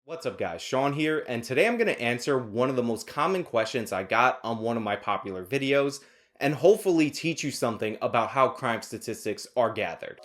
What's up guys, Sean here, and today I'm going to answer one of the most common questions I got on one of my popular videos, and hopefully teach you something about how crime statistics are gathered.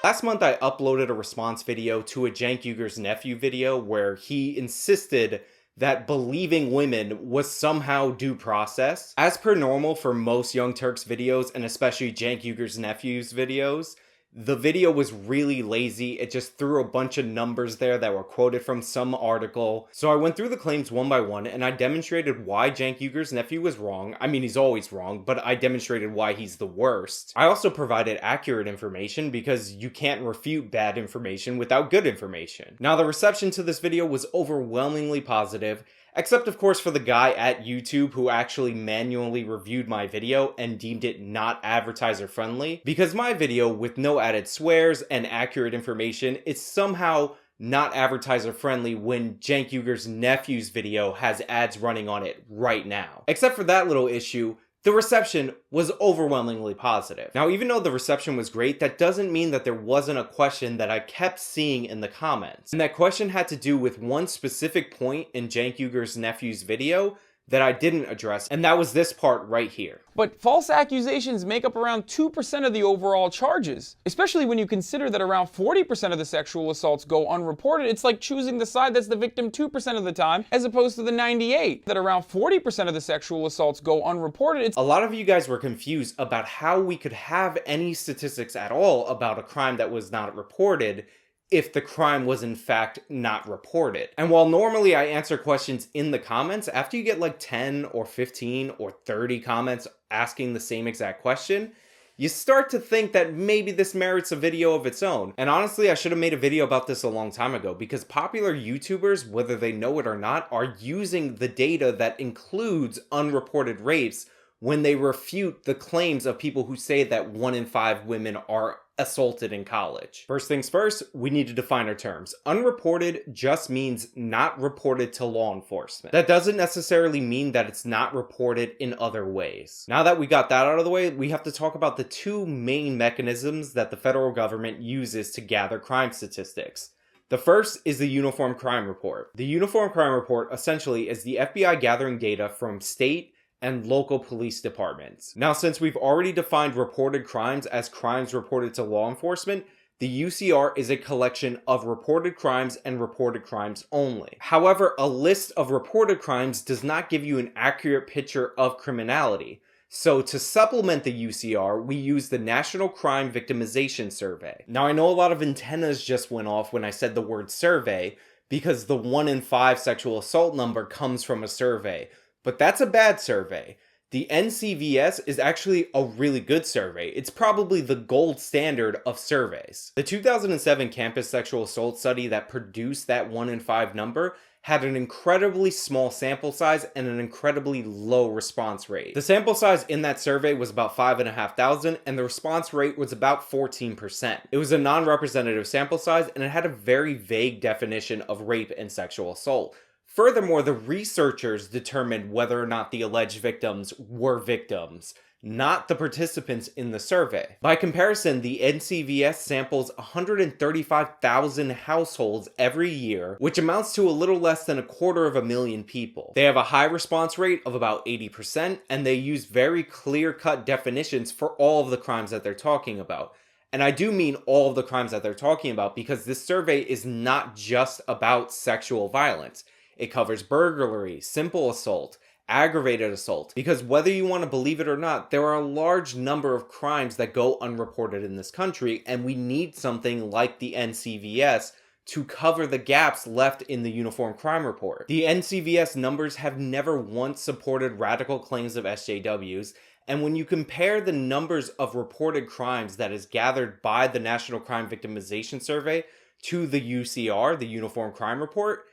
Last month I uploaded a response video to a Cenk Nephew video where he insisted that believing women was somehow due process. As per normal for most Young Turks videos, and especially Cenk Nephew's videos, the video was really lazy. It just threw a bunch of numbers there that were quoted from some article. So I went through the claims one by one and I demonstrated why Cenk Nephew was wrong. I mean, he's always wrong, but I demonstrated why he's the worst. I also provided accurate information because you can't refute bad information without good information. Now, the reception to this video was overwhelmingly positive, except of course for the guy at YouTube who actually manually reviewed my video and deemed it not advertiser friendly, because my video with no added swears and accurate information is somehow not advertiser friendly when Cenk Nephew's video has ads running on it right now. Except for that little issue, the reception was overwhelmingly positive. Now, even though the reception was great, that doesn't mean that there wasn't a question that I kept seeing in the comments. And that question had to do with one specific point in Cenk Nephew's video that I didn't address, and that was this part right here. But false accusations make up around 2% of the overall charges, especially when you consider that around 40% of the sexual assaults go unreported. It's like choosing the side that's the victim 2% of the time, as opposed to the 98%. That around 40% of the sexual assaults go unreported. A lot of you guys were confused about how we could have any statistics at all about a crime that was not reported if the crime was in fact not reported. And while normally I answer questions in the comments, after you get like 10 or 15 or 30 comments asking the same exact question, you start to think that maybe this merits a video of its own. And honestly, I should have made a video about this a long time ago, because popular YouTubers, whether they know it or not, are using the data that includes unreported rapes when they refute the claims of people who say that 1 in 5 women are assaulted in college. First things first, we need to define our terms. Unreported just means not reported to law enforcement. That doesn't necessarily mean that it's not reported in other ways. Now that we got that out of the way, we have to talk about the two main mechanisms that the federal government uses to gather crime statistics. The first is the Uniform Crime Report. The Uniform Crime Report essentially is the FBI gathering data from state and local police departments. Now, since we've already defined reported crimes as crimes reported to law enforcement, the UCR is a collection of reported crimes and reported crimes only. However, a list of reported crimes does not give you an accurate picture of criminality. So to supplement the UCR, we use the National Crime Victimization Survey. Now, I know a lot of antennas just went off when I said the word survey, because the 1 in 5 sexual assault number comes from a survey. But that's a bad survey. The NCVS is actually a really good survey. It's probably the gold standard of surveys. The 2007 campus sexual assault study that produced that 1 in 5 number had an incredibly small sample size and an incredibly low response rate. The sample size in that survey was about 5,500, and the response rate was about 14%. It was a non-representative sample size, and it had a very vague definition of rape and sexual assault. Furthermore, the researchers determined whether or not the alleged victims were victims, not the participants in the survey. By comparison, the NCVS samples 135,000 households every year, which amounts to a little less than 250,000 people. They have a high response rate of about 80%, and they use very clear-cut definitions for all of the crimes that they're talking about. And I do mean all of the crimes that they're talking about, because this survey is not just about sexual violence. It covers burglary, simple assault, aggravated assault, because whether you want to believe it or not, there are a large number of crimes that go unreported in this country, and we need something like the NCVS to cover the gaps left in the Uniform Crime Report. The NCVS numbers have never once supported radical claims of SJWs, and when you compare the numbers of reported crimes that is gathered by the National Crime Victimization Survey to the UCR, the Uniform Crime Report,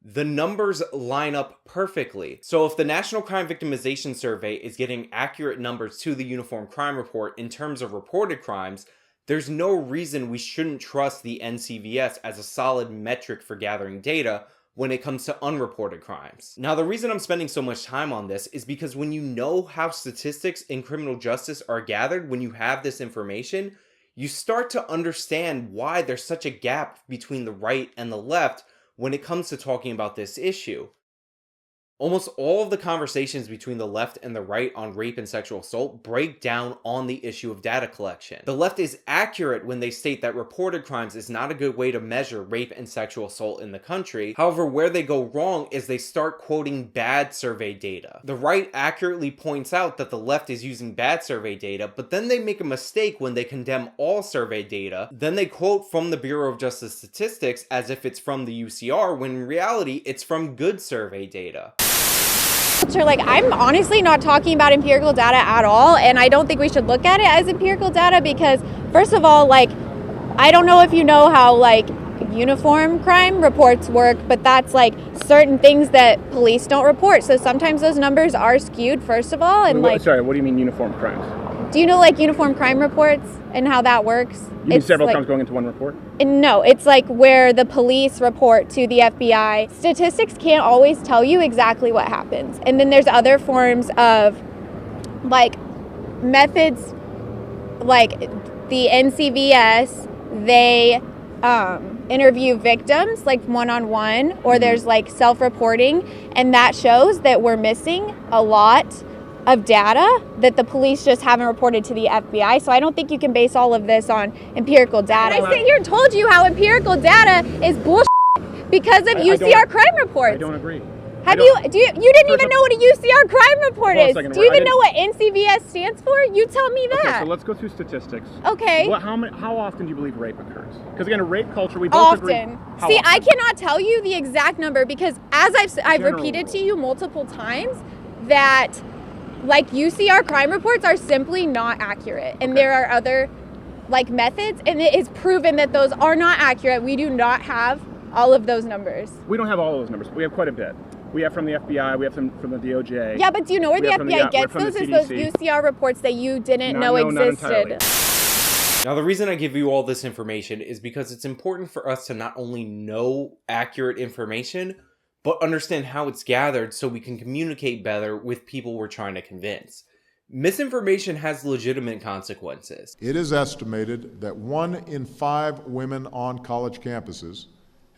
the numbers line up perfectly. So if the National Crime Victimization Survey is getting accurate numbers to the Uniform Crime Report in terms of reported crimes, there's no reason we shouldn't trust the NCVS as a solid metric for gathering data when it comes to unreported crimes. Now, the reason I'm spending so much time on this is because when you know how statistics in criminal justice are gathered, when you have this information, you start to understand why there's such a gap between the right and the left when it comes to talking about this issue. Almost all of the conversations between the left and the right on rape and sexual assault break down on the issue of data collection. The left is accurate when they state that reported crimes is not a good way to measure rape and sexual assault in the country. However, where they go wrong is they start quoting bad survey data. The right accurately points out that the left is using bad survey data, but then they make a mistake when they condemn all survey data. Then they quote from the Bureau of Justice Statistics as if it's from the UCR, when in reality, it's from good survey data. Like, I'm honestly not talking about empirical data at all, and I don't think we should look at it as empirical data because, first of all, like, I don't know if you know how, like, uniform crime reports work, but that's, like, certain things that police don't report. So sometimes those numbers are skewed, first of all, and, Sorry, what do you mean uniform crimes? Do you know, like, uniform crime reports and how that works? You mean several crimes going into one report? No, it's like where the police report to the FBI. Statistics can't always tell you exactly what happens. And then there's other forms of, like, methods, like the NCVS, they interview victims, like, one-on-one, or there's, like, self-reporting, and that shows that we're missing a lot of data that the police just haven't reported to the FBI. So I don't think you can base all of this on empirical data. I sit here and told you how empirical data is bullshit because of UCR crime reports. I don't agree. You didn't even know what a UCR crime report is. Do you even know what NCVS stands for? You tell me that. Okay, so let's go through statistics. Okay. How often do you believe rape occurs? Because again, a rape culture, we both agree. See, often? I cannot tell you the exact number because as I've repeated to you multiple times that, like, UCR crime reports are simply not accurate. And there are other, like, methods, and it is proven that those are not accurate. We do not have all of those numbers. We don't have all of those numbers. We have quite a bit. We have from the FBI, we have some from the DOJ. Yeah, but do you know where the FBI gets those? Is those UCR reports that you didn't know existed. Now, the reason I give you all this information is because it's important for us to not only know accurate information, but understand how it's gathered so we can communicate better with people we're trying to convince. Misinformation has legitimate consequences. It is estimated that 1 in 5 women on college campuses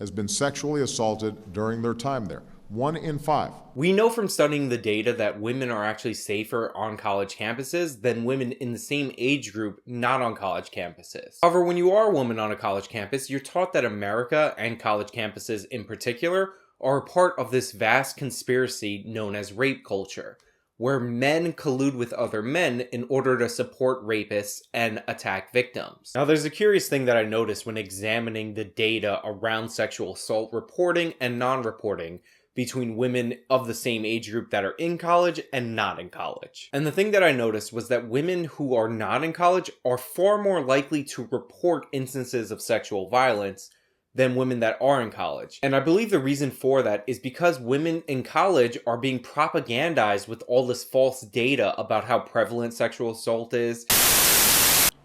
has been sexually assaulted during their time there. 1 in 5. We know from studying the data that women are actually safer on college campuses than women in the same age group not on college campuses. However, when you are a woman on a college campus, you're taught that America, and college campuses in particular, are a part of this vast conspiracy known as rape culture, where men collude with other men in order to support rapists and attack victims. Now, there's a curious thing that I noticed when examining the data around sexual assault reporting and non-reporting between women of the same age group that are in college and not in college. And the thing that I noticed was that women who are not in college are far more likely to report instances of sexual violence than women that are in college. And I believe the reason for that is because women in college are being propagandized with all this false data about how prevalent sexual assault is.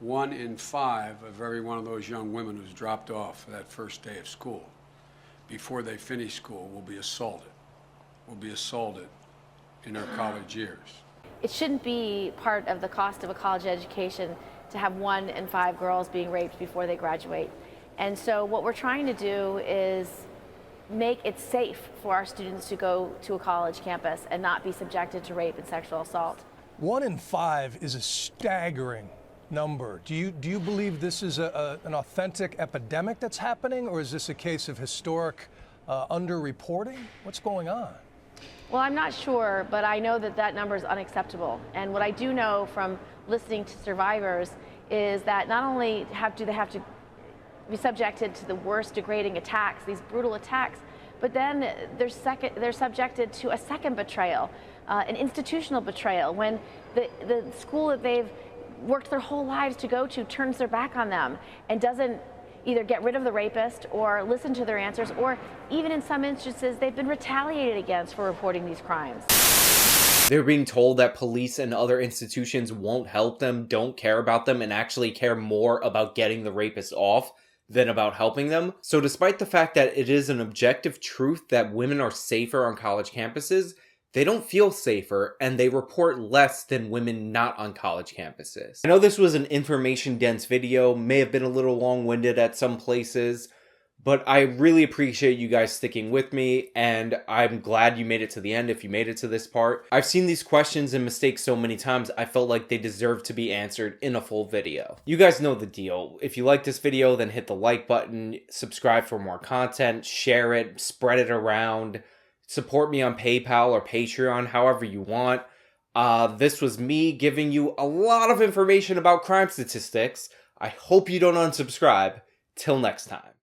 1 in 5 of every one of those young women who's dropped off for that first day of school, before they finish school, will be assaulted in their college years. It shouldn't be part of the cost of a college education to have 1 in 5 girls being raped before they graduate. And so what we're trying to do is make it safe for our students to go to a college campus and not be subjected to rape and sexual assault. 1 in 5 is a staggering number. Do you believe this is an authentic epidemic that's happening, or is this a case of historic underreporting? What's going on? Well, I'm not sure, but I know that that number is unacceptable. And what I do know from listening to survivors is that not only do they have to be subjected to the worst degrading attacks, these brutal attacks, but then they're subjected to a second betrayal, an institutional betrayal, when the school that they've worked their whole lives to go to turns their back on them and doesn't either get rid of the rapist or listen to their answers, or even in some instances they've been retaliated against for reporting these crimes. They're being told that police and other institutions won't help them, don't care about them, and actually care more about getting the rapist off than about helping them. So despite the fact that it is an objective truth that women are safer on college campuses, they don't feel safer, and they report less than women not on college campuses. I know this was an information-dense video, may have been a little long-winded at some places, but I really appreciate you guys sticking with me, and I'm glad you made it to the end if you made it to this part. I've seen these questions and mistakes so many times, I felt like they deserve to be answered in a full video. You guys know the deal. If you like this video, then hit the like button, subscribe for more content, share it, spread it around. Support me on PayPal or Patreon, however you want. This was me giving you a lot of information about crime statistics. I hope you don't unsubscribe. Till next time.